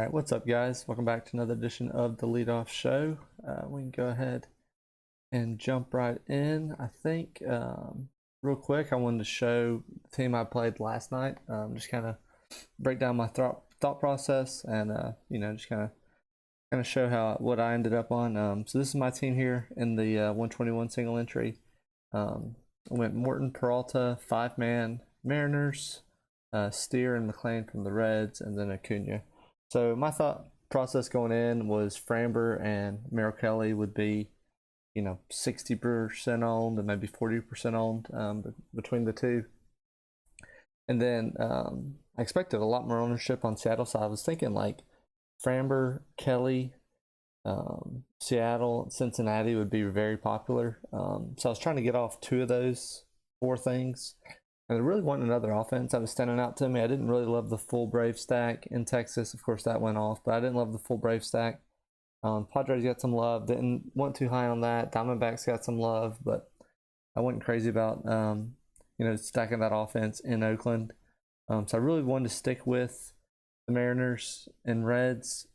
Alright, what's up guys? Welcome back to another edition of the Leadoff show. We can go ahead and jump right in. I think real quick I wanted to show the team I played last night. Just kind of break down my thought process and just kind of show what I ended up on. So this is my team here in the 121 single entry. I went Morton, Peralta, 5-man, Mariners, Steer and McLean from the Reds, and then Acuna. So my thought process going in was Framber and Merrill Kelly would be, 60% owned and maybe 40% owned between the two. And then I expected a lot more ownership on Seattle, so I was thinking like Framber, Kelly, Seattle, Cincinnati would be very popular. So I was trying to get off two of those four things. And I really wanted another offense that was standing out to me. I didn't really love the full Brave stack in Texas. Of course, that went off, but I didn't love the full Brave stack. Padres got some love. Didn't want too high on that. Diamondbacks got some love, but I wasn't crazy about stacking that offense in Oakland. So I really wanted to stick with the Mariners and Reds.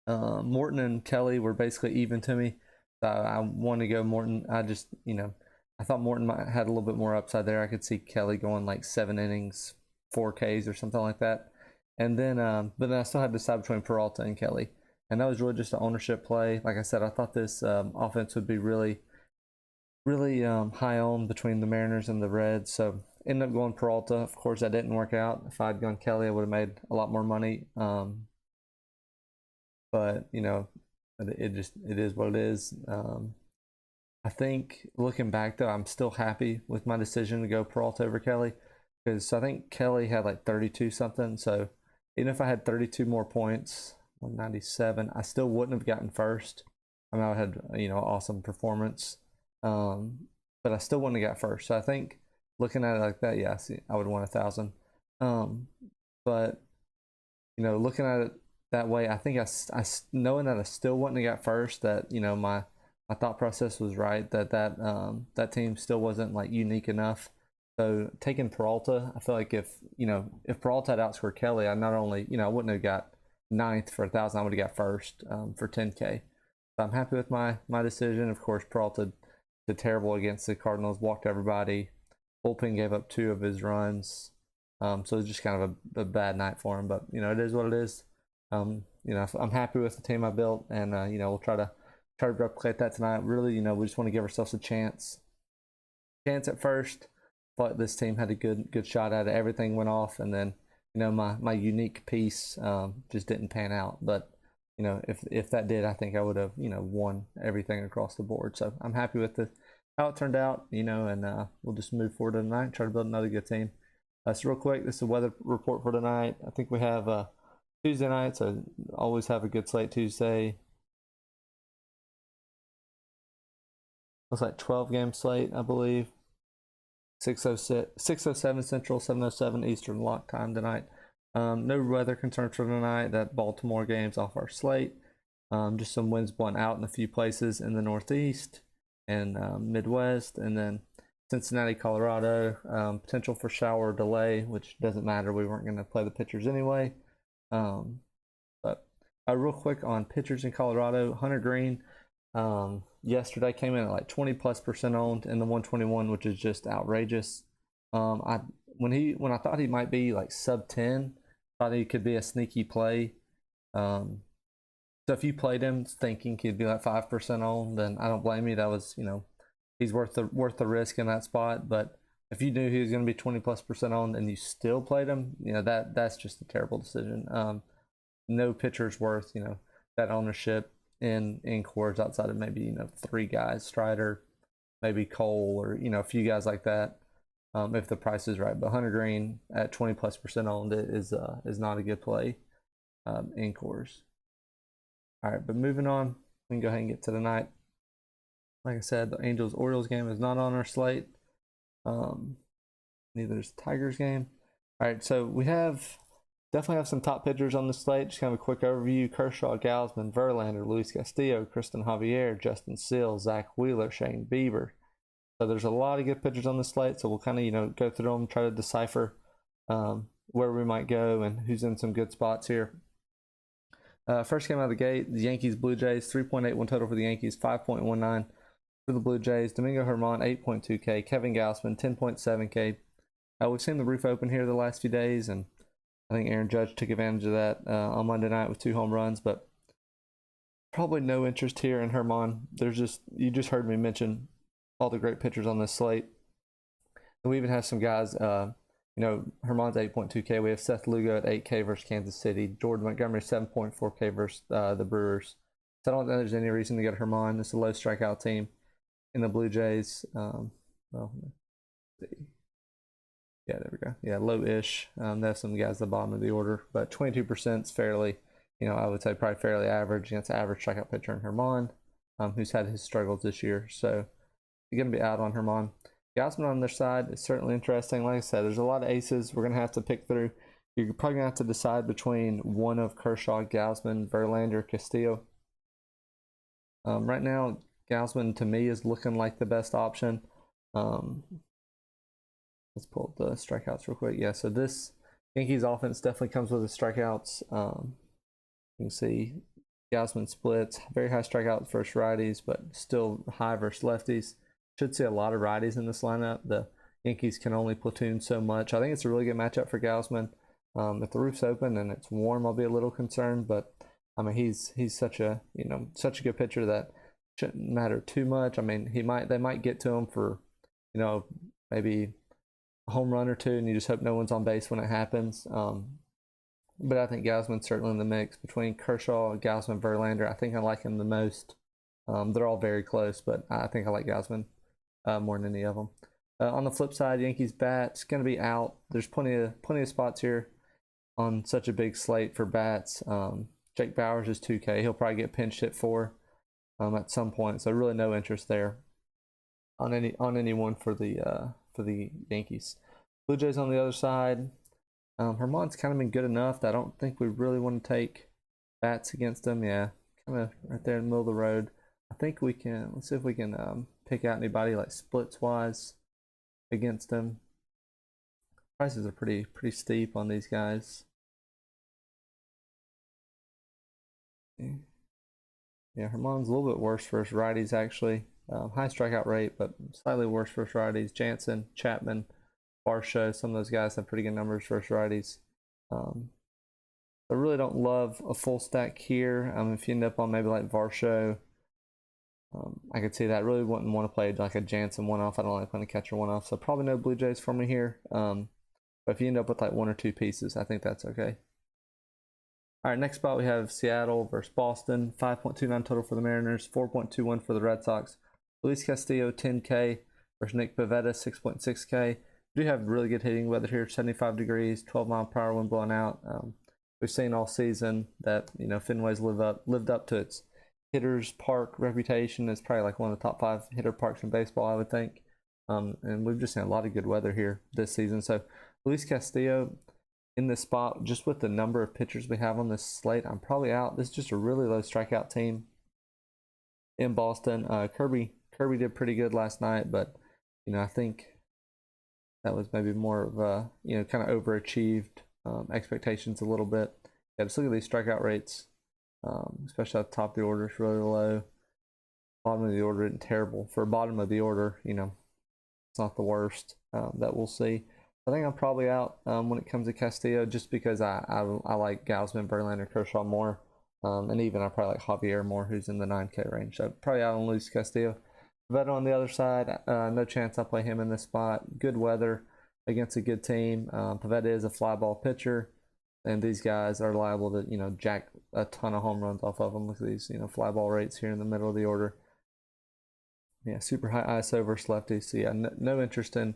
Morton and Kelly were basically even to me. So I wanted to go Morton. I thought Morton had a little bit more upside there. I could see Kelly going like 7 innings, 4 Ks or something like that. And then, but then I still had to decide between Peralta and Kelly. And that was really just an ownership play. Like I said, I thought this offense would be really high owned between the Mariners and the Reds. So ended up going Peralta. Of course, that didn't work out. If I'd gone Kelly, I would have made a lot more money. But it is what it is. I think looking back though, I'm still happy with my decision to go Peralta over Kelly, because I think Kelly had like 32 something. So even if I had 32 more points, 197, I still wouldn't have gotten first. I mean, I had awesome performance, but I still wouldn't have got first. So I think looking at it like that, yeah, I would have won 1,000. But looking at it that way, I think I knowing that I still wouldn't have got first, that my thought process was right, that team still wasn't like unique enough. So taking Peralta, I feel like if Peralta had outscored Kelly, I not only I wouldn't have got 9th for 1,000, I would have got first for 10K. So I'm happy with my decision. Of course, Peralta did terrible against the Cardinals, walked everybody. Bullpen gave up 2 of his runs, so it was just kind of a bad night for him. But it is what it is. I'm happy with the team I built, and we'll try to replicate that tonight. Really, we just want to give ourselves a chance at first. But this team had a good shot at it. Everything went off, and then my unique piece just didn't pan out. But if that did, I think I would have won everything across the board. So I'm happy with how it turned out. And we'll just move forward tonight and try to build another good team. So real quick, this is the weather report for tonight. I think we have Tuesday night, so always have a good slate Tuesday. Looks like 12-game slate, I believe. 6:07 Central, 7:07 Eastern lock time tonight. No weather concerns for tonight. That Baltimore game's off our slate. Just some winds blowing out in a few places in the Northeast and Midwest, and then Cincinnati, Colorado. Potential for shower delay, which doesn't matter. We weren't going to play the pitchers anyway. But real quick on pitchers in Colorado, Hunter Green. Yesterday came in at like 20+% owned in the 121, which is just outrageous. When I thought he might be like sub 10, thought he could be a sneaky play. So if you played him thinking he'd be like 5% owned, then I don't blame you. That was he's worth the risk in that spot. But if you knew he was going to be 20+% owned and you still played him, that's just a terrible decision. No pitcher's worth that ownership in cores outside of maybe 3 guys, Strider, maybe Cole, or a few guys like that, if the price is right. But Hunter Green at 20+% owned is not a good play in cores. All right, but moving on, we can go ahead and get to the night. Like I said, the Angels Orioles game is not on our slate. Neither is the Tigers game. All right, so we definitely have some top pitchers on the slate. Just kind of a quick overview: Kershaw, Gausman, Verlander, Luis Castillo, Kristen Javier, Justin Seals, Zach Wheeler, Shane Bieber. So there's a lot of good pitchers on the slate. So we'll kind of go through them, try to decipher where we might go and who's in some good spots here. First game out of the gate, the Yankees Blue Jays, 3.81 total for the Yankees, 5.19 for the Blue Jays. Domingo Germán, 8.2K. Kevin Gausman, 10.7K. We've seen the roof open here the last few days, and I think Aaron Judge took advantage of that on Monday night with 2 home runs, but probably no interest here in Germán. You just heard me mention all the great pitchers on this slate. And we even have some guys, Germán's 8.2K. We have Seth Lugo at 8K versus Kansas City. Jordan Montgomery, 7.4K versus the Brewers. So I don't think there's any reason to go to Germán. It's a low strikeout team in the Blue Jays. Let's see. Yeah, there we go. Yeah, low-ish. There's some guys at the bottom of the order, but 22% is fairly, I would say probably fairly average against the average strikeout pitcher in Germán, who's had his struggles this year. So you're going to be out on Germán. Gausman on their side is certainly interesting. Like I said, there's a lot of aces we're going to have to pick through. You're probably going to have to decide between one of Kershaw, Gausman, Verlander, Castillo. Right now, Gausman to me is looking like the best option. Let's pull up the strikeouts real quick. Yeah, so this Yankees offense definitely comes with the strikeouts. You can see Gausman splits, very high strikeouts versus righties, but still high versus lefties. Should see a lot of righties in this lineup. The Yankees can only platoon so much. I think it's a really good matchup for Gausman. If the roof's open and it's warm, I'll be a little concerned, but I mean he's such a good pitcher that shouldn't matter too much. I mean they might get to him for maybe a home run or two, and you just hope no one's on base when it happens. But I think Gausman's certainly in the mix between Kershaw, Gausman, Verlander. I think I like him the most. They're all very close, but I think I like Gausman more than any of them. On the flip side, Yankees bats going to be out. There's plenty of spots here on such a big slate for bats. Jake Bauers is 2K. He'll probably get pinch hit for at some point. So really no interest there on anyone for the Yankees. Blue Jays on the other side. Germán's kind of been good enough that I don't think we really want to take bats against him. Yeah, kind of right there in the middle of the road. I think we can. Let's see if we can pick out anybody like splits wise against him. Prices are pretty steep on these guys. Yeah, Germán's a little bit worse versus righties actually. High strikeout rate, but slightly worse versus righties. Jansen, Chapman, Varsho, some of those guys have pretty good numbers versus righties. I really don't love a full stack here. If you end up on maybe like Varsho, I could see that. Really wouldn't want to play like a Jansen one-off. I don't like playing a catcher one-off, so probably no Blue Jays for me here. But if you end up with like one or two pieces, I think that's okay. All right, next spot we have Seattle versus Boston. 5.29 total for the Mariners, 4.21 for the Red Sox. Luis Castillo, 10K versus Nick Pivetta, 6.6K. We do have really good hitting weather here, 75 degrees, 12-mile-per-hour wind blowing out. We've seen all season that Fenway's lived up to its hitters park reputation. It's probably like one of the top 5 hitter parks in baseball, I would think. And we've just seen a lot of good weather here this season. So Luis Castillo in this spot, just with the number of pitchers we have on this slate, I'm probably out. This is just a really low strikeout team in Boston. Kirby did pretty good last night, but I think that was maybe more of a kind of overachieved expectations a little bit. Yeah, just look at these strikeout rates, especially at the top of the order. It's really low. Bottom of the order isn't terrible for bottom of the order. It's not the worst that we'll see. I think I'm probably out when it comes to Castillo, just because I like Gausman, Verlander, Kershaw more, and even I probably like Javier more, who's in the 9K range. So probably out on Luis Castillo. Vetter on the other side, no chance I play him in this spot. Good weather against a good team. Pivetta is a fly ball pitcher, and these guys are liable to jack a ton of home runs off of them. Look at these fly ball rates here in the middle of the order. Yeah, super high ISO versus lefties. So yeah, no interest in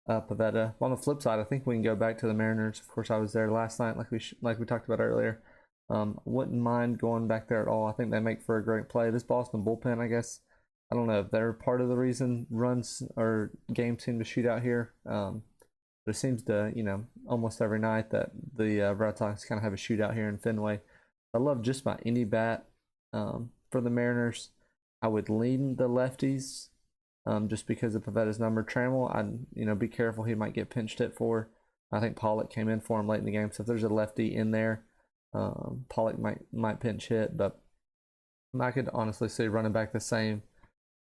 Pivetta. On the flip side, I think we can go back to the Mariners. Of course, I was there last night, like we talked about earlier. Wouldn't mind going back there at all. I think they make for a great play. This Boston bullpen, I guess, I don't know if they're part of the reason runs or games seem to shoot out here. But it seems to, almost every night that the Red Sox kind of have a shootout here in Fenway. I love just about any bat for the Mariners. I would lean the lefties just because of Pavetta's number. Trammell, I'd be careful. He might get pinched hit for. I think Pollock came in for him late in the game. So if there's a lefty in there, Pollock might pinch hit, but I could honestly see running back the same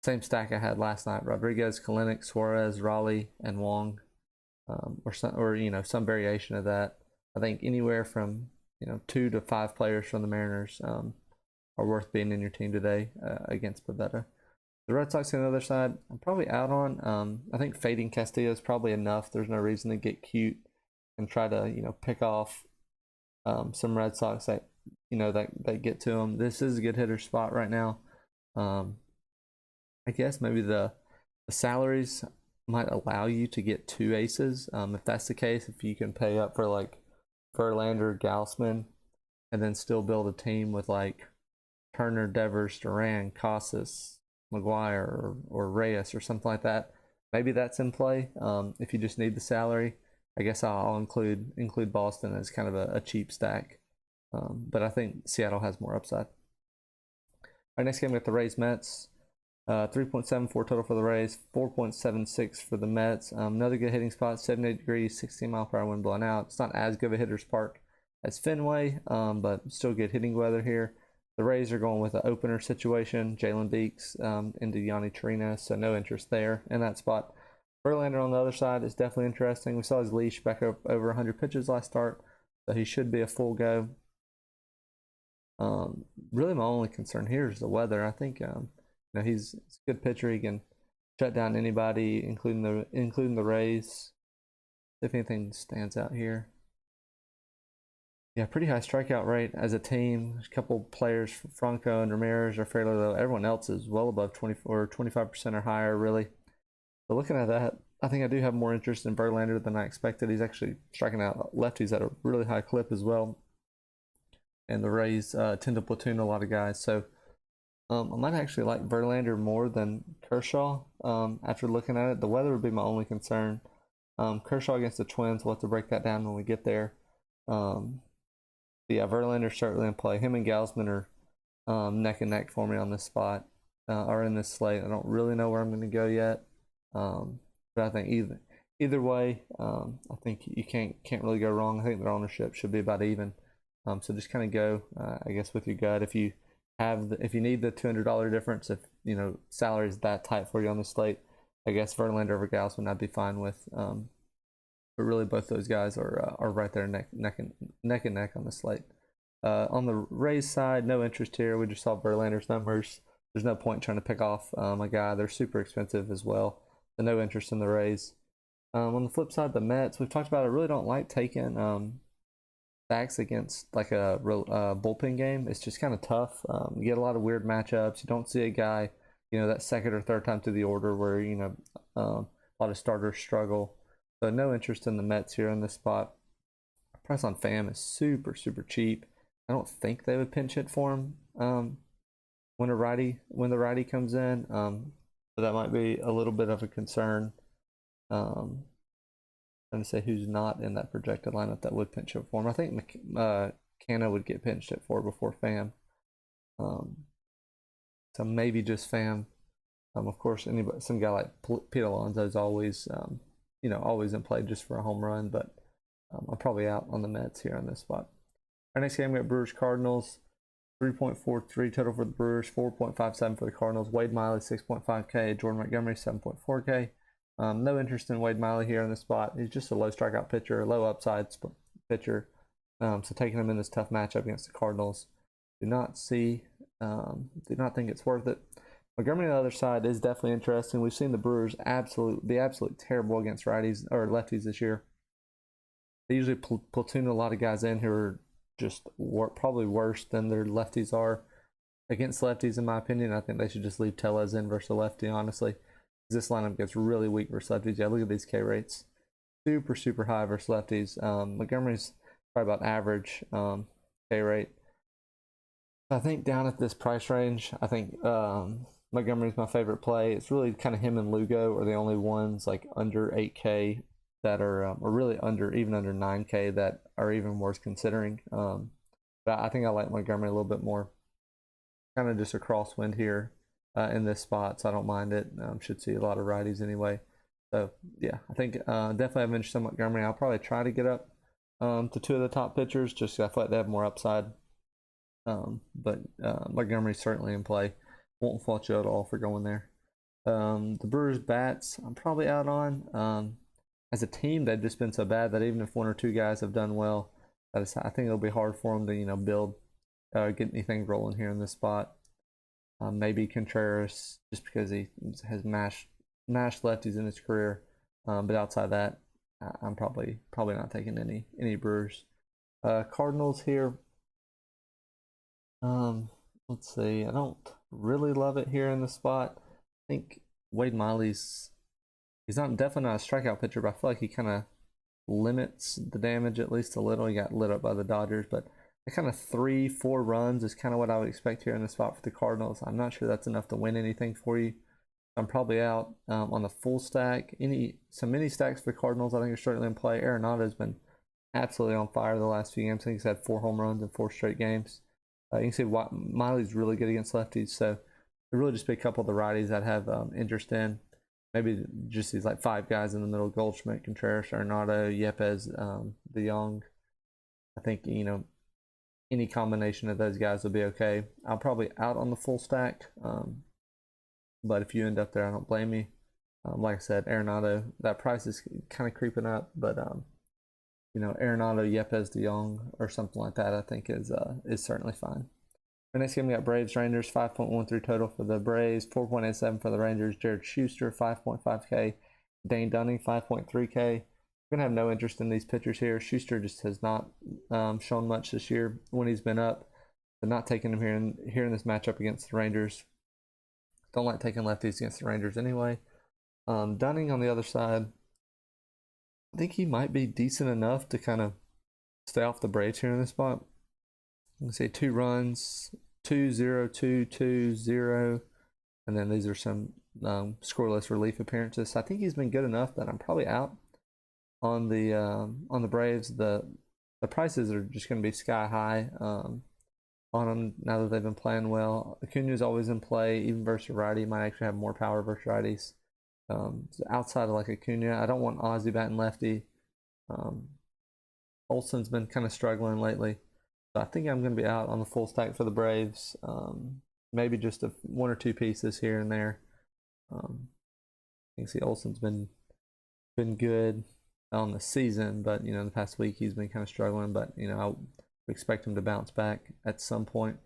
stack I had last night: Rodriguez, Kalinick, Suarez, Raleigh, and Wong, or some variation of that. I think anywhere from 2 to 5 players from the Mariners are worth being in your team today against Pavetta. The Red Sox on the other side, I'm probably out on. I think fading Castillo is probably enough. There's no reason to get cute and try to pick off some Red Sox that that get to him. This is a good hitter spot right now. I guess maybe the salaries might allow you to get 2 aces. If that's the case, if you can pay up for like Verlander, Gausman, and then still build a team with like Turner, Devers, Duran, Casas, McGuire, or Reyes or something like that, maybe that's in play. If you just need the salary, I guess I'll include Boston as kind of a cheap stack. But I think Seattle has more upside. Our next game, we got the Rays Mets. 3.74 total for the Rays, 4.76 for the Mets. Another good hitting spot, 78 degrees, 16-mile-per-hour wind blowing out. It's not as good of a hitter's park as Fenway, but still good hitting weather here. The Rays are going with an opener situation, Jalen Beeks into Yanni Torino, so no interest there in that spot. Verlander on the other side is definitely interesting. We saw his leash back up over 100 pitches last start, so he should be a full go. Really, my only concern here is the weather. I think he's a good pitcher. He can shut down anybody, including the Rays. If anything stands out here. Yeah, pretty high strikeout rate as a team. A couple players, Franco and Ramirez, are fairly low. Everyone else is well above 24 or 25% or higher, really. But looking at that, I think I do have more interest in Verlander than I expected. He's actually striking out lefties at a really high clip as well. And the Rays tend to platoon a lot of guys. So I might actually like Verlander more than Kershaw after looking at it. The weather would be my only concern. Kershaw against the Twins, we'll have to break that down when we get there. Yeah, Verlander's certainly in play. Him and Gausman are neck and neck for me on this spot, or in this slate. I don't really know where I'm going to go yet, but I think either way, I think you can't really go wrong. I think their ownership should be about even. So just kind of go, I guess, with your gut. If you need the $200 difference, if salary is that tight for you on the slate, I guess Verlander over Gausman I'd be fine with. But really, both those guys are right there neck and neck on the slate. On the Rays side, no interest here. We just saw Verlander's numbers. There's no point trying to pick off a guy. They're super expensive as well. So no interest in the Rays. On the flip side, the Mets, we've talked about. I really don't like taking stacks against like a bullpen game. It's just kind of tough. You get a lot of weird matchups. You don't see a guy, that second or third time through the order where a lot of starters struggle. So no interest in the Mets here in this spot. Price on FAM is super, super cheap. I don't think they would pinch hit for him when the righty comes in. So that might be a little bit of a concern. Trying to say who's not in that projected lineup that would pinch hit for him. I think Canna would get pinched hit for before FAM. So maybe just FAM. Of course, some guy like Pete Alonso is always always in play just for a home run, but I'm probably out on the Mets here on this spot. Our next game, we got Brewers Cardinals. 3.43 total for the Brewers, 4.57 for the Cardinals. Wade Miley, 6.5K. Jordan Montgomery, 7.4K. No interest in Wade Miley here on this spot. He's just a low strikeout pitcher, low upside pitcher. So taking him in this tough matchup against the Cardinals, do not think it's worth it. Montgomery on the other side is definitely interesting. We've seen the Brewers be absolutely terrible against righties or lefties this year. They usually platoon a lot of guys in who are just probably worse than their lefties are against lefties, in my opinion. I think they should just leave Tellez in versus a lefty, honestly. This lineup gets really weak versus lefties. Yeah, look at these K rates. Super, super high versus lefties. Montgomery's probably about average K rate. I think down at this price range, I think Montgomery's my favorite play. It's really kind of him and Lugo are the only ones like under 8K that are or really even under 9K that are even worth considering. But I think I like Montgomery a little bit more. Kind of just a crosswind here in this spot, so I don't mind it. Should see a lot of righties anyway. So yeah, I think definitely have interest in Montgomery. I'll probably try to get up to two of the top pitchers, just I feel like they have more upside. But Montgomery's certainly in play. Won't fault you at all for going there. The Brewers bats, I'm probably out on. As a team, they've just been so bad that even if one or two guys have done well, I think it'll be hard for them to build, get anything rolling here in this spot. Maybe Contreras, just because he has mashed lefties in his career. But outside of that, I'm probably not taking any Brewers. Cardinals here. Let's see. I don't really love it here in the spot. I think Wade Miley's definitely not a strikeout pitcher, but I feel like he kind of limits the damage at least a little. He got lit up by the Dodgers, but the kind of 3-4 runs is kind of what I would expect here in the spot for the Cardinals. I'm not sure that's enough to win anything for you. I'm probably out on the full stack. Some mini stacks for the Cardinals I think are certainly in play. Arenado's been absolutely on fire the last few games. I think he's had 4 home runs in 4 straight games. You can see Miley's really good against lefties, so there really just be a couple of the righties I'd have interest in. Maybe just these like 5 guys in the middle: Goldschmidt, Contreras, Arenado, Yepez, DeYoung. I think any combination of those guys will be okay. I'm probably out on the full stack, but if you end up there, I don't blame you. Like I said, Arenado, that price is kind of creeping up, but Arenado, Yepez, DeYoung, or something like that, I think is certainly fine. Our next game, we got Braves Rangers, 5.13 total for the Braves, 4.87 for the Rangers. Jared Schuster, 5.5K. Dane Dunning, 5.3K. We're going to have no interest in these pitchers here. Schuster just has not shown much this year when he's been up. But not taking him here in this matchup against the Rangers. Don't like taking lefties against the Rangers anyway. Dunning on the other side, I think he might be decent enough to kind of stay off the Braves here in this spot. Let's say 2 runs, 2-0, 2-2-0, and then these are some scoreless relief appearances. So I think he's been good enough that I'm probably out on the Braves. The prices are just going to be sky high on them now that they've been playing well. Acuna's always in play, even versus righty. Might actually have more power versus righties. So outside of like Acuna, I don't want Ozzie batting lefty. Olsen's been kind of struggling lately. So I think I'm going to be out on the full stack for the Braves. Maybe just 1 or 2 pieces here and there. You can see Olsen's been good on the season, but the past week he's been kind of struggling. But I expect him to bounce back at some point.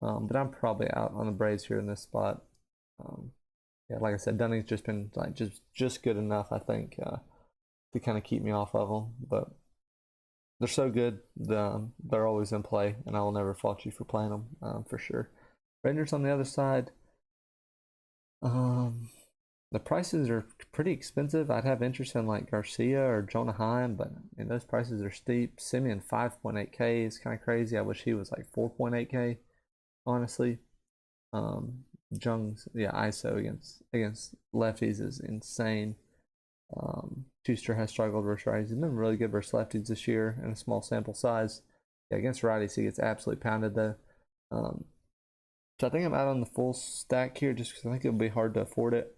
But I'm probably out on the Braves here in this spot. Yeah, like I said, Dunning's just been like just good enough, I think, to kind of keep me off of them. But they're so good, they're always in play, and I will never fault you for playing them, for sure. Rangers on the other side, the prices are pretty expensive. I'd have interest in like Garcia or Jonah Heim, but those prices are steep. Simeon 5.8K is kind of crazy. I wish he was like 4.8K, honestly. Jung's ISO against lefties is insane. Schuster has struggled versus righties. He's been really good versus lefties this year in a small sample size. Yeah, against righties, he gets absolutely pounded though. So I think I'm out on the full stack here just because I think it'll be hard to afford it.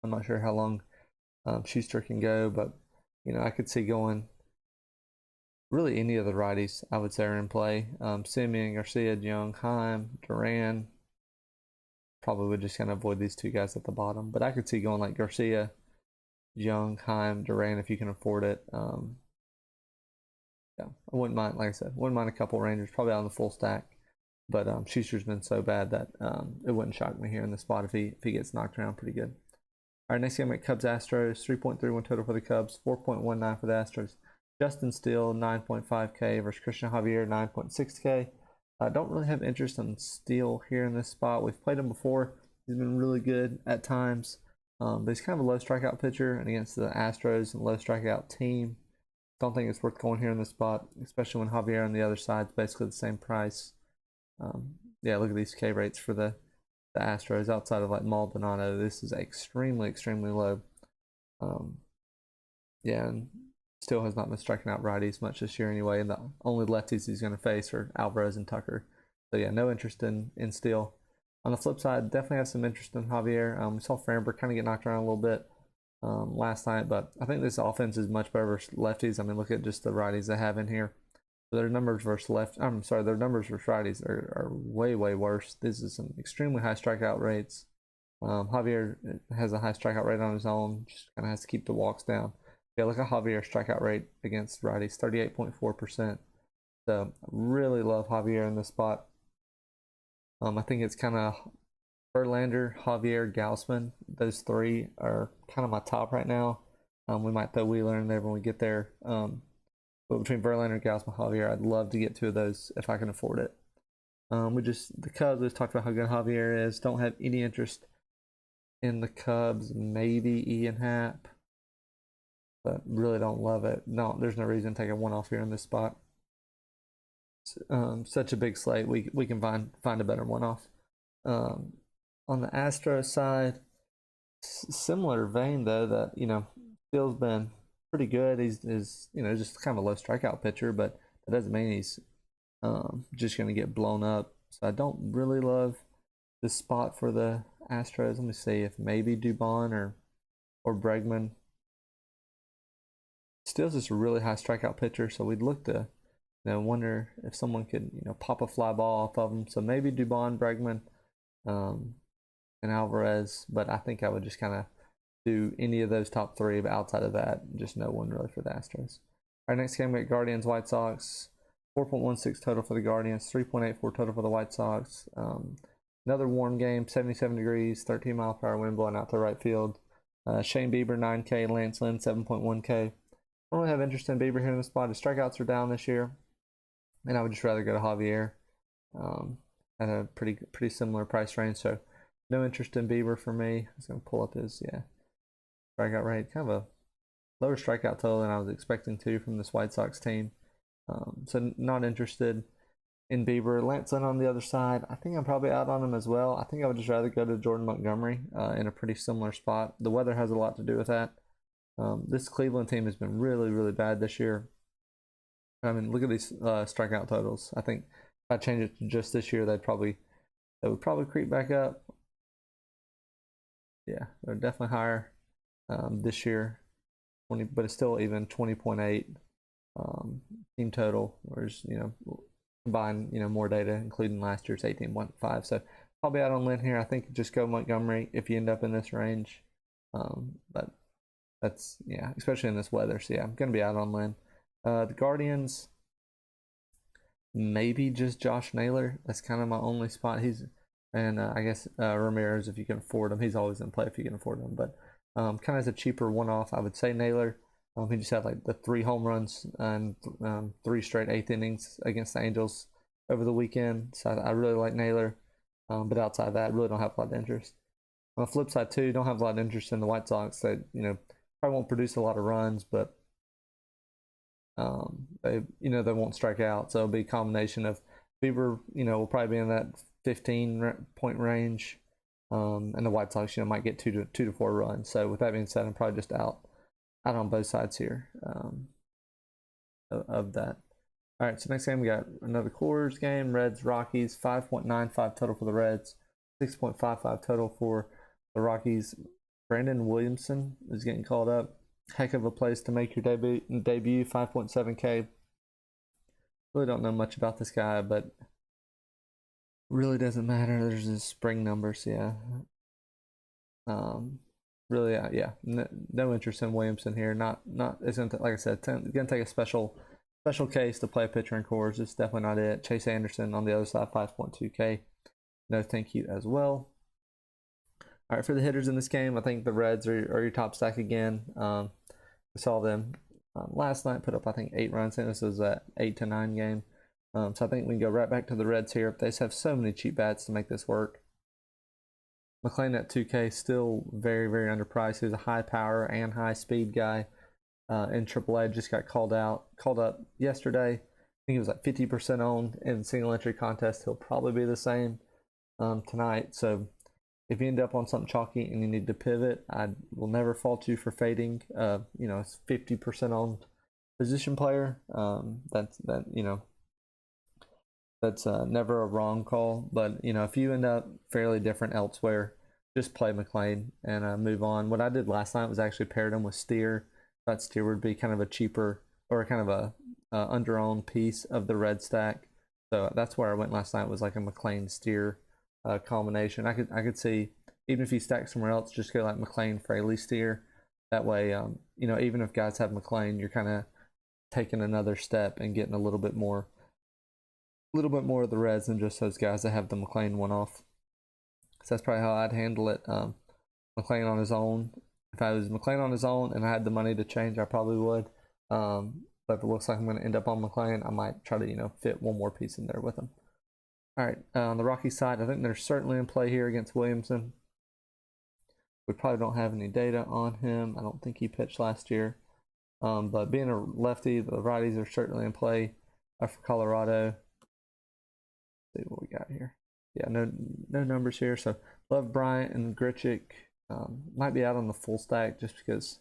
I'm not sure how long Schuster can go, but I could see going really any of the righties I would say are in play. Simeon, Garcia, Young, Heim, Duran. Probably would just kind of avoid these 2 guys at the bottom, but I could see going like Garcia, Young, Heim, Duran if you can afford it. Yeah, I wouldn't mind. Like I said, wouldn't mind a couple Rangers, probably out on the full stack. But Schuster's been so bad that it wouldn't shock me here in the spot if he gets knocked around pretty good. All right, next game at Cubs Astros, 3.31 total for the Cubs, 4.19 for the Astros. Justin Steele 9.5K versus Christian Javier 9.6K. I don't really have interest in Steele here in this spot. We've played him before. He's been really good at times. But he's kind of a low strikeout pitcher, and against the Astros and low strikeout team, don't think it's worth going here in this spot, especially when Javier on the other side is basically the same price. Yeah, look at these K rates for the Astros outside of like Maldonado. This is extremely, extremely low. Yeah, and Still has not been striking out righties much this year anyway, and the only lefties he's going to face are Alvarez and Tucker. So yeah, no interest in Steele. On the flip side, definitely have some interest in Javier. We saw Framber kind of get knocked around a little bit. last night, but I think this offense is much better versus lefties. I mean, look at just the righties they have in here. Their numbers versus their numbers versus righties are way, way worse. This is some extremely high strikeout rates. Javier has a high strikeout rate on his own, just kind of has to keep the walks down. Yeah, look at Javier's strikeout rate against righties, 38.4%. So really love Javier in this spot. I think it's kind of Verlander, Javier, Gausman. Those three are kind of my top right now. We might throw Wheeler in there when we get there. But between Verlander, Gausman, Javier, I'd love to get two of those if I can afford it. The Cubs, we've talked about how good Javier is. Don't have any interest in the Cubs. Maybe Ian Happ, but really don't love it. No, there's no reason to take a one off here in this spot. Such a big slate. We can find a better one off. On the Astros side, similar vein though. That Steele's been pretty good. He's just kind of a low strikeout pitcher, but that doesn't mean he's just going to get blown up. So I don't really love this spot for the Astros. Let me see if maybe Dubon or Bregman. Steele's just a really high strikeout pitcher, so we'd look to wonder if someone could pop a fly ball off of him. So maybe Dubon, Bregman, and Alvarez, but I think I would just kind of do any of those top three, but outside of that, just no one really for the Astros. Our next game, we got Guardians, White Sox. 4.16 total for the Guardians, 3.84 total for the White Sox. Another warm game, 77 degrees, 13-mile-per-hour wind blowing out to right field. Shane Bieber, 9K. Lance Lynn, 7.1K. I don't really have interest in Bieber here in the spot. His strikeouts are down this year, and I would just rather go to Javier at a pretty similar price range. So no interest in Bieber for me. I was going to pull up his strikeout rate. Kind of a lower strikeout total than I was expecting to from this White Sox team. So not interested in Bieber. Lance Lynn on the other side, I think I'm probably out on him as well. I think I would just rather go to Jordan Montgomery in a pretty similar spot. The weather has a lot to do with that. This Cleveland team has been really, really bad this year. I mean, look at these strikeout totals. I think if I change it to just this year, they would probably creep back up. Yeah, they're definitely higher this year, but it's still even 20.8 team total. Whereas combine more data, including last year's 18.5. So probably out on Lynn here. I think just go Montgomery if you end up in this range. But that's especially in this weather. So I'm gonna be out on Lynn. The Guardians, maybe just Josh Naylor. That's kind of my only spot. I guess Ramirez if you can afford him. He's always in play if you can afford him. But kind of as a cheaper one-off, I would say Naylor. He just had like the 3 home runs and 3 straight 8th innings against the Angels over the weekend. So I really like Naylor. But outside of that, I really don't have a lot of interest. On the flip side too, don't have a lot of interest in the White Sox. They probably won't produce a lot of runs, but they won't strike out. So it'll be a combination of Bieber, will probably be in that 15-point range, and the White Sox, might get 2 to 4 runs. So with that being said, I'm probably just out on both sides here of that. All right, so next game we got another Coors game. Reds, Rockies, 5.95 total for the Reds, 6.55 total for the Rockies. Brandon Williamson is getting called up. Heck of a place to make your debut, 5.7K. Really don't know much about this guy, but really doesn't matter. There's his spring numbers, really, no interest in Williamson here. Not it's gonna like I said, gonna take a special case to play a pitcher in Coors. It's definitely not it. Chase Anderson on the other side, 5.2K. No, thank you as well. All right, for the hitters in this game, I think the Reds are your top stack again. We saw them last night put up, I think, 8 runs. I think this was an 8-9 game. So I think we can go right back to the Reds here. They just have so many cheap bats to make this work. McClain at 2K, still very, very underpriced. He's a high power and high speed guy in AAA. Just got called up yesterday. I think he was like 50% owned in single entry contest. He'll probably be the same tonight. So if you end up on something chalky and you need to pivot, I will never fault you for fading. It's 50% owned position player. That's never a wrong call. But if you end up fairly different elsewhere, just play McLean and move on. What I did last night was actually paired him with Steer. Thought Steer would be kind of a cheaper or kind of a under-owned piece of the red stack. So that's where I went last night, was like a McLean Steer combination. I could see, even if you stack somewhere else, just go like McLean Fraley Steer. That way, you know, even if guys have McLean, you're kind of taking another step and getting a little bit more of the reds than just those guys that have the McLean one off. So that's probably how I'd handle it. McLean on his own. If I was McLean on his own and I had the money to change, I probably would. But if it looks like I'm going to end up on McLean, I might try to, you know, fit one more piece in there with him. All right, on the Rocky side, I think they're certainly in play here against Williamson. We probably don't have any data on him. I don't think he pitched last year. But being a lefty, the righties are certainly in play for Colorado. Let's see what we got here. Yeah, no numbers here. So Love Bryant and Grichuk might be out on the full stack, just because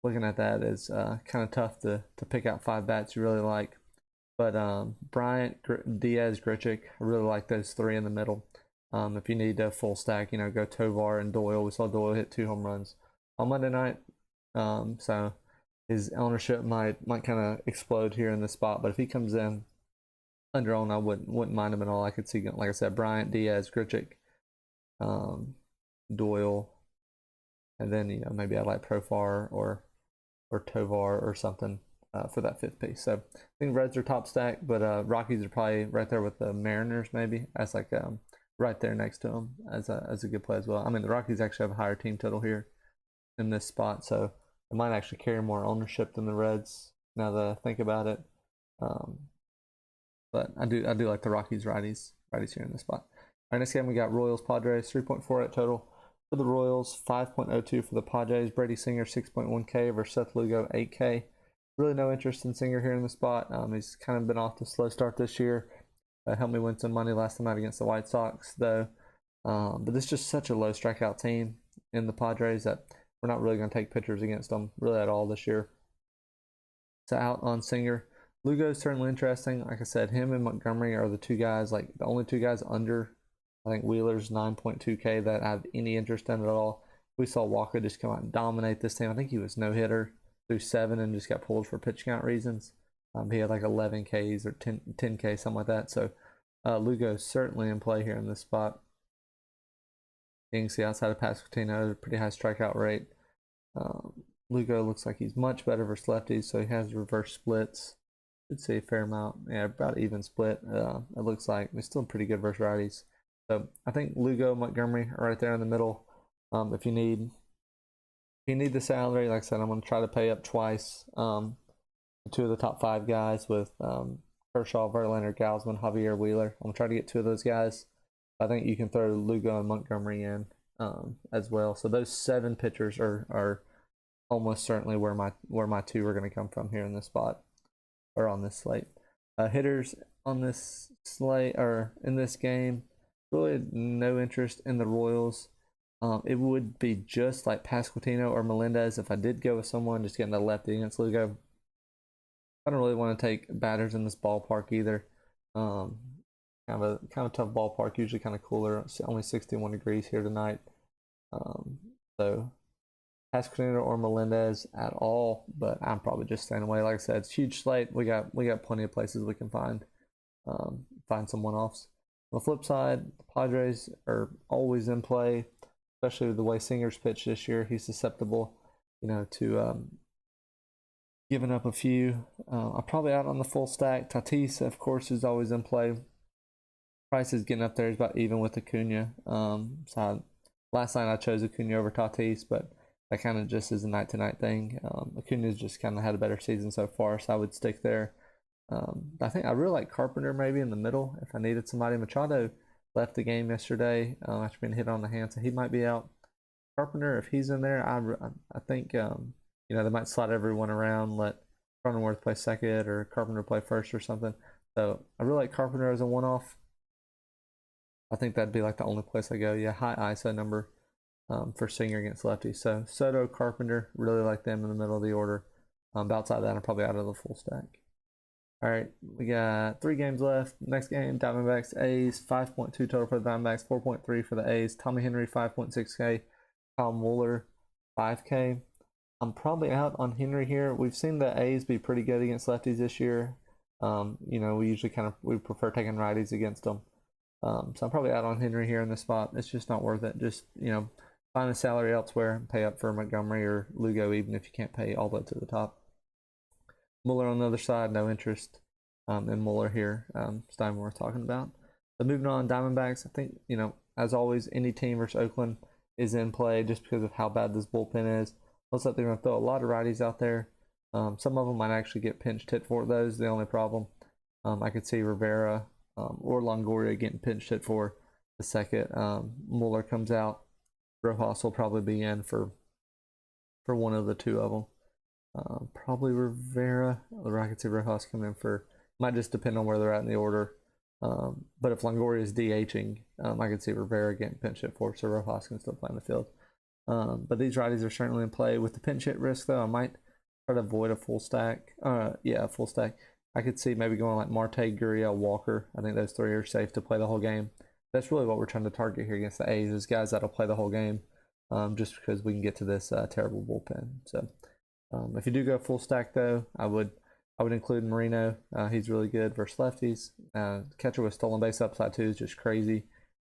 looking at that is kind of tough to pick out 5 bats you really like. But Bryant, Diaz, Grichuk, I really like those 3 in the middle. If you need a full stack, you know, go Tovar and Doyle. We saw Doyle hit 2 home runs on Monday night. So his ownership might kind of explode here in this spot. But if he comes in under owned, I wouldn't mind him at all. I could see, like I said, Bryant, Diaz, Grichuk, Doyle, and then, you know, maybe I like Profar or Tovar or something for that 5th piece. So I think Reds are top stack, but Rockies are probably right there with the Mariners, maybe as like right there next to them as a good play as well. I mean, the Rockies actually have a higher team total here in this spot, so it might actually carry more ownership than the Reds now that I think about it. But I do like the Rockies righties here in this spot. All right, next game we got Royals Padres, 3.48 total for the Royals, 5.02 for the Padres. Brady Singer 6.1K versus Seth Lugo 8K. Really no interest in Singer here in the spot. He's kind of been off to a slow start this year. Helped me win some money last night against the White Sox, though. But it's just such a low strikeout team in the Padres that we're not really going to take pitchers against them really at all this year. So out on Singer. Lugo is certainly interesting. Like I said, him and Montgomery are the 2 guys, like the only 2 guys under, I think, Wheeler's 9.2K that I have any interest in at all. We saw Walker just come out and dominate this team. I think he was no-hitter through 7 and just got pulled for pitch count reasons. He had like 11 Ks or 10K, something like that. So Lugo is certainly in play here in this spot. You can see outside of Pasquantino, a pretty high strikeout rate. Lugo looks like he's much better versus lefties, so he has reverse splits. Should see a fair amount. Yeah, about even split. It looks like he's still pretty good versus righties. So I think Lugo, Montgomery are right there in the middle. If you need the salary, like I said, I'm going to try to pay up twice. 2 of the top 5 guys with Kershaw, Verlander, Gausman, Javier Wheeler. I'm going to try to get 2 of those guys. I think you can throw Lugo and Montgomery in as well. So those 7 pitchers are almost certainly where my 2 are going to come from here in this spot or on this slate. Hitters on this slate or in this game, really no interest in the Royals. It would be just like Pasquantino or Melendez if I did go with someone just getting the lefty against Lugo. I don't really want to take batters in this ballpark either. Kind of a tough ballpark, usually kind of cooler. It's only 61 degrees here tonight. So Pasquantino or Melendez at all, but I'm probably just staying away. Like I said, it's a huge slate. We got plenty of places we can find some one-offs. On the flip side, the Padres are always in play, especially with the way Singer's pitched this year. He's susceptible, you know, to giving up a few. I'm probably out on the full stack. Tatis, of course, is always in play. Price is getting up there. He's about even with Acuna. Last night I chose Acuna over Tatis, but that kind of just is a night-to-night thing. Acuna's just kind of had a better season so far, so I would stick there. I think I really like Carpenter maybe in the middle if I needed somebody. Machado left the game yesterday after being hit on the hand, so he might be out. Carpenter, if he's in there, I think you know, they might slide everyone around, let Cronenworth play second or Carpenter play first or something. So I really like Carpenter as a one-off. I think that'd be like the only place I go. Yeah, high ISO number for Singer against lefty. So Soto, Carpenter, really like them in the middle of the order. Outside of that, I'm probably out of the full stack. All right, we got 3 games left. Next game, Diamondbacks A's, 5.2 total for the Diamondbacks, 4.3 for the A's. Tommy Henry 5.6K, Kyle Mueller 5K. I'm probably out on Henry here. We've seen the A's be pretty good against lefties this year. We usually we prefer taking righties against them. So I'm probably out on Henry here in this spot. It's just not worth it. Just find a salary elsewhere, pay up for Montgomery or Lugo, even if you can't pay all the way to the top. Mueller on the other side, no interest in Mueller here. It's not even worth talking about. But moving on, Diamondbacks, I think, as always, any team versus Oakland is in play just because of how bad this bullpen is. Looks like they're going to throw a lot of righties out there. Some of them might actually get pinched hit for those. The only problem, I could see Rivera or Longoria getting pinched hit for the second Mueller comes out. Rojas will probably be in for one of the two of them. Probably Rivera, or I could see Rojas coming in for. Might just depend on where they're at in the order. But if Longoria is DHing, I could see Rivera getting pinch hit for, so Rojas can still play in the field. But these righties are certainly in play. With the pinch hit risk, though, I might try to avoid a full stack. A full stack. I could see maybe going like Marte, Gurriel, Walker. I think those 3 are safe to play the whole game. That's really what we're trying to target here against the A's, is guys that'll play the whole game, just because we can get to this terrible bullpen. So if you do go full stack, though, I would include Marino. He's really good versus lefties. Catcher with stolen base upside too is just crazy to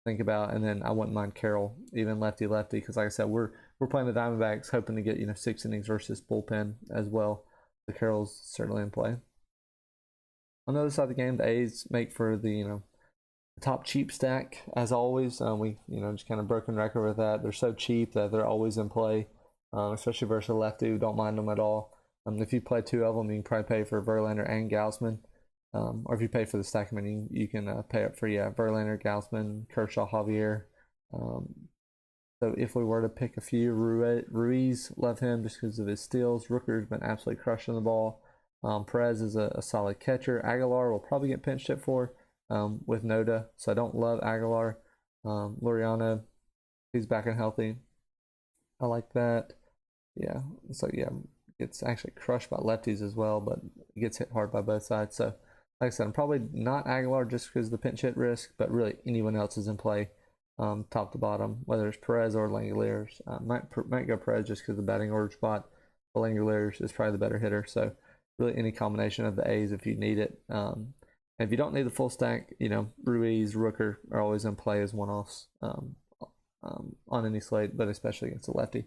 think about. And then I wouldn't mind Carroll, even lefty, because like I said, we're playing the Diamondbacks, hoping to get 6 innings versus bullpen as well. The Carroll's certainly in play. On the other side of the game, the A's make for the top cheap stack as always. We just kind of broken record with that. They're so cheap that they're always in play, especially versus a lefty who don't mind them at all. If you play 2 of them, you can probably pay for Verlander and Gausman. Or if you pay for the stack, you can pay up for Verlander, Gausman, Kershaw, Javier. So if we were to pick a few, Ruiz, love him just because of his steals. Rooker's been absolutely crushing the ball. Perez is a solid catcher. Aguilar will probably get pinched hit for with Noda, so I don't love Aguilar. Laureano, he's back and healthy. I like that. Yeah, so it's actually crushed by lefties as well, but it gets hit hard by both sides. So, like I said, I'm probably not Aguilar just because of the pinch hit risk, but really anyone else is in play, top to bottom, whether it's Perez or Langoliers. Might go Perez just because of the batting order spot. But Langoliers is probably the better hitter. So, really any combination of the A's if you need it. And if you don't need the full stack, Ruiz, Rooker are always in play as one-offs on any slate, but especially against a lefty.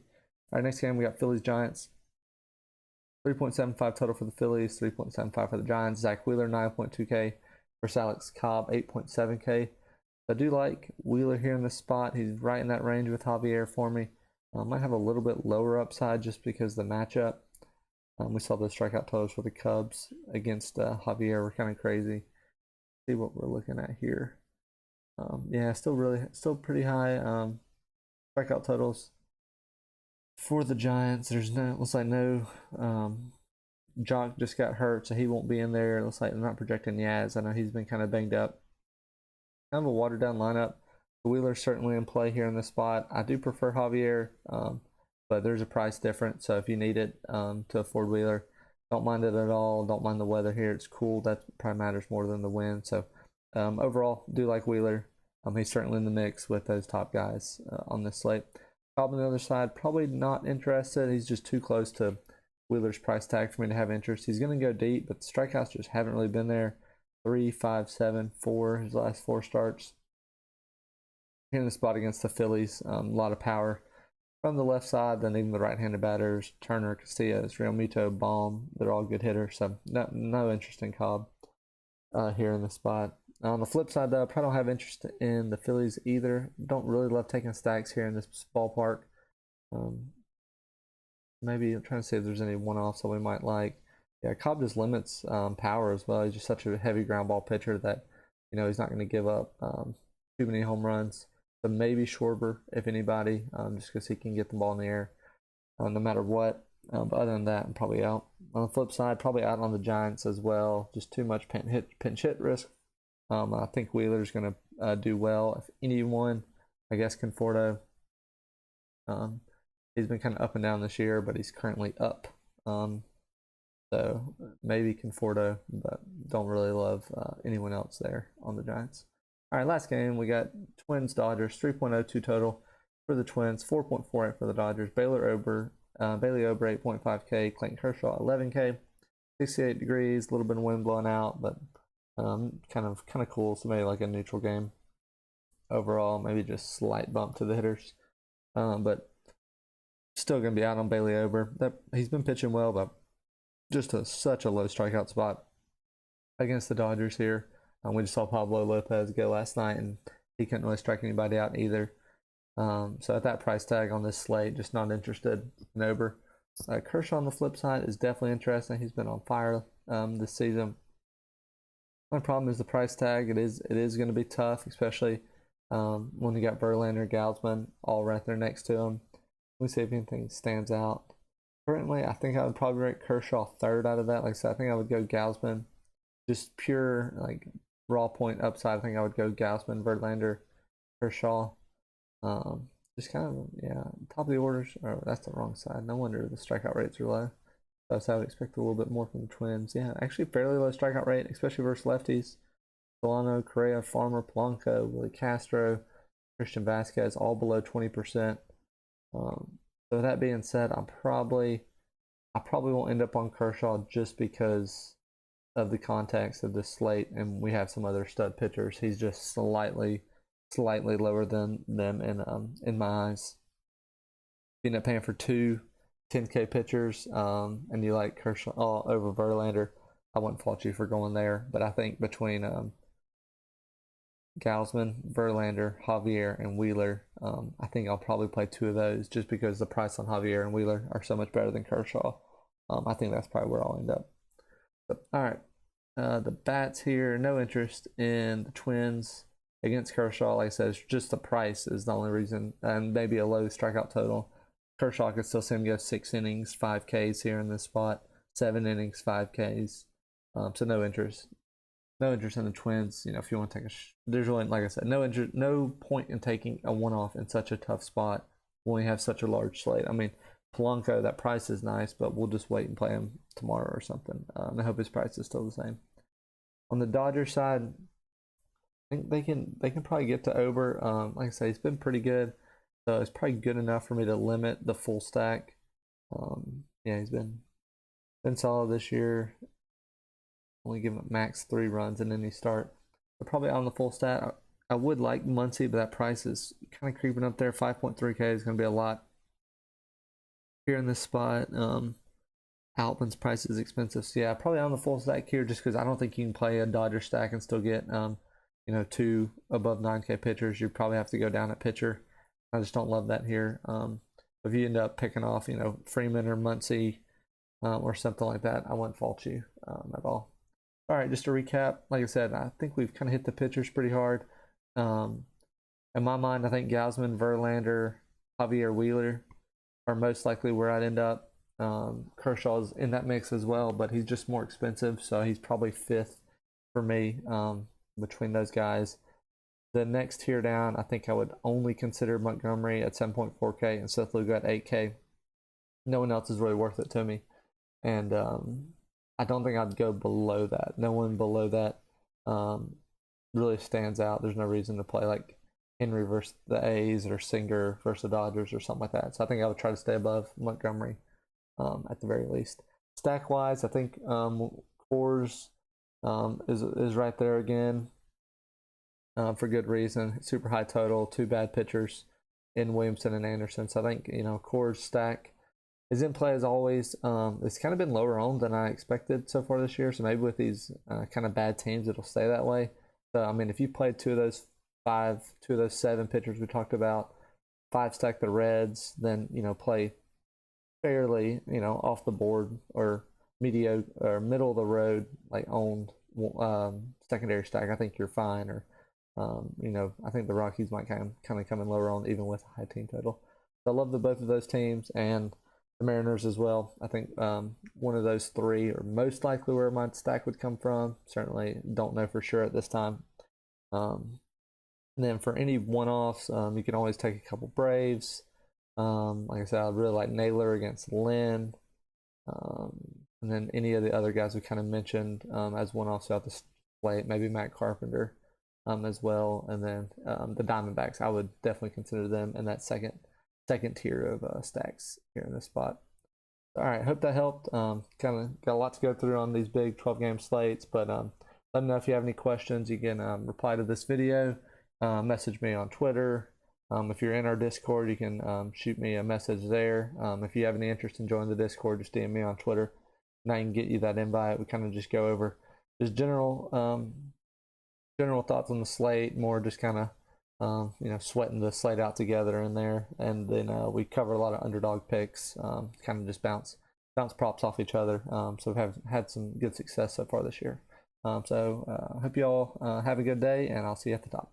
All right, next game we got Phillies Giants. 3.75 total for the Phillies, 3.75 for the Giants. Zach Wheeler, 9.2K versus Alex Cobb, 8.7K. I do like Wheeler here in this spot. He's right in that range with Javier for me. Might have a little bit lower upside just because the matchup. We saw the strikeout totals for the Cubs against Javier were kind of crazy. See what we're looking at here. Still pretty high strikeout totals for the Giants. Looks like no Jock just got hurt, so he won't be in there. It looks like they're not projecting Yaz. I know he's been kind of banged up. Kind of a watered down lineup. Wheeler's certainly in play here in this spot. I do prefer Javier, but there's a price difference. So if you need it to afford Wheeler, don't mind it at all. Don't mind the weather here. It's cool. That probably matters more than the wind. So overall, do like Wheeler. He's certainly in the mix with those top guys on this slate. Cobb on the other side, probably not interested. He's just too close to Wheeler's price tag for me to have interest. He's going to go deep, but the strikeouts just haven't really been there. 3, 5, 7, 4, his last 4 starts. Here in the spot against the Phillies, a lot of power from the left side, then even the right-handed batters, Turner, Castillas, Realmuto, Baum, they're all good hitters, so no interest in Cobb here in the spot. On the flip side, though, I probably don't have interest in the Phillies either. Don't really love taking stacks here in this ballpark. Maybe I'm trying to see if there's any one-offs that we might like. Yeah, Cobb just limits power as well. He's just such a heavy ground ball pitcher that he's not going to give up too many home runs. So maybe Schwarber, if anybody, just because he can get the ball in the air no matter what. But other than that, I'm probably out. On the flip side, probably out on the Giants as well. Just too much pinch hit risk. I think Wheeler's going to do well. If anyone, I guess Conforto. He's been kind of up and down this year, but he's currently up. So maybe Conforto, but don't really love anyone else there on the Giants. All right, last game, we got Twins Dodgers, 3.02 total for the Twins, 4.48 for the Dodgers. Bailey Ober, 8.5K, Clayton Kershaw, 11K, 68 degrees, a little bit of wind blowing out, but kind of cool. So maybe like a neutral game overall, maybe just slight bump to the hitters, but still gonna be out on Bailey Ober. He's been pitching well, but just such a low strikeout spot against the Dodgers here. We just saw Pablo Lopez go last night, and he couldn't really strike anybody out either. So at that price tag on this slate, just not interested in Ober. Kershaw on the flip side is definitely interesting. He's been on fire this season. My problem is the price tag. It is going to be tough, especially when you got Verlander, Gausman all right there next to him. Let me see if anything stands out. Currently, I think I would probably rank Kershaw third out of that. Like I said, I think I would go Gausman. Just pure like raw point upside, I think I would go Gausman, Verlander, Kershaw. Just kind of, yeah, top of the orders. Oh, that's the wrong side. No wonder the strikeout rates are low. So I would expect a little bit more from the Twins. Yeah, actually fairly low strikeout rate, especially versus lefties. Solano, Correa, Farmer, Polanco, Willie Castro, Christian Vasquez, all below 20%. So that being said, I probably won't end up on Kershaw just because of the context of the slate, and we have some other stud pitchers. He's just slightly lower than them in my eyes. If you end up paying for two 10K pitchers, and you like Kershaw over Verlander, I wouldn't fault you for going there. But I think between Gausman, Verlander, Javier, and Wheeler, I think I'll probably play two of those just because the price on Javier and Wheeler are so much better than Kershaw. I think that's probably where I'll end up. But, all right, the bats here, no interest in the Twins against Kershaw. Like I said, it's just the price is the only reason, and maybe a low strikeout total. Kershaw could still see him go 6 innings, 5 Ks here in this spot, 7 innings, 5 Ks. So no interest. No interest in the Twins. If you want to take there's really, like I said, no point in taking a one-off in such a tough spot when we have such a large slate. I mean, Polanco, that price is nice, but we'll just wait and play him tomorrow or something. I hope his price is still the same. On the Dodgers side, I think they can probably get to Ober. Like I say, he's been pretty good, so it's probably good enough for me to limit the full stack. Yeah, he's been solid this year. Only give him max 3 runs and then he start. But probably on the full stat, I would like Muncy, but that price is kind of creeping up there. 5.3K is going to be a lot here in this spot. Alpin's price is expensive. So yeah, probably on the full stack here just because I don't think you can play a Dodger stack and still get 2 above 9K pitchers. You probably have to go down at pitcher. I just don't love that here. If you end up picking off, Freeman or Muncy or something like that, I wouldn't fault you at all. All right, just to recap, like I said, I think we've kind of hit the pitchers pretty hard. In my mind, I think Gausman, Verlander, Javier, Wheeler are most likely where I'd end up. Kershaw's in that mix as well, but he's just more expensive, so he's probably 5th for me between those guys. The next tier down, I think I would only consider Montgomery at 7.4K and Seth Lugo at 8K. No one else is really worth it to me. And I don't think I'd go below that. No one below that really stands out. There's no reason to play like Henry versus the A's or Singer versus the Dodgers or something like that. So I think I would try to stay above Montgomery at the very least. Stack wise, I think Coors is right there again for good reason. Super high total, 2 bad pitchers in Williamson and Anderson. So I think Coors stack is in play as always. It's kind of been lower owned than I expected so far this year. So maybe with these kind of bad teams, it'll stay that way. So I mean, if you played 2 of those 7 pitchers we talked about, 5 stack the Reds, then play fairly off the board or mediocre or middle of the road like owned secondary stack. I think you're fine. Or I think the Rockies might kind of come in lower owned even with a high team total. So I love both of those teams and the Mariners as well. I think one of those 3 are most likely where my stack would come from. Certainly don't know for sure at this time. And then for any one-offs, you can always take a couple Braves. Like I said, I really like Naylor against Lynn. and then any of the other guys we kind of mentioned as one-offs throughout the slate, maybe Matt Carpenter as well, and then the Diamondbacks. I would definitely consider them in that second tier of stacks here in this spot. All right, hope that helped. Kind of got a lot to go through on these big 12-game slates, but let me know if you have any questions. You can reply to this video, message me on Twitter. If you're in our Discord, you can shoot me a message there. If you have any interest in joining the Discord, just DM me on Twitter, and I can get you that invite. We kind of just go over just general thoughts on the slate, more just kind of sweating the slate out together in there, and then we cover a lot of underdog picks, kind of just bounce props off each other. So we've had some good success so far this year. So hope you all have a good day, and I'll see you at the top.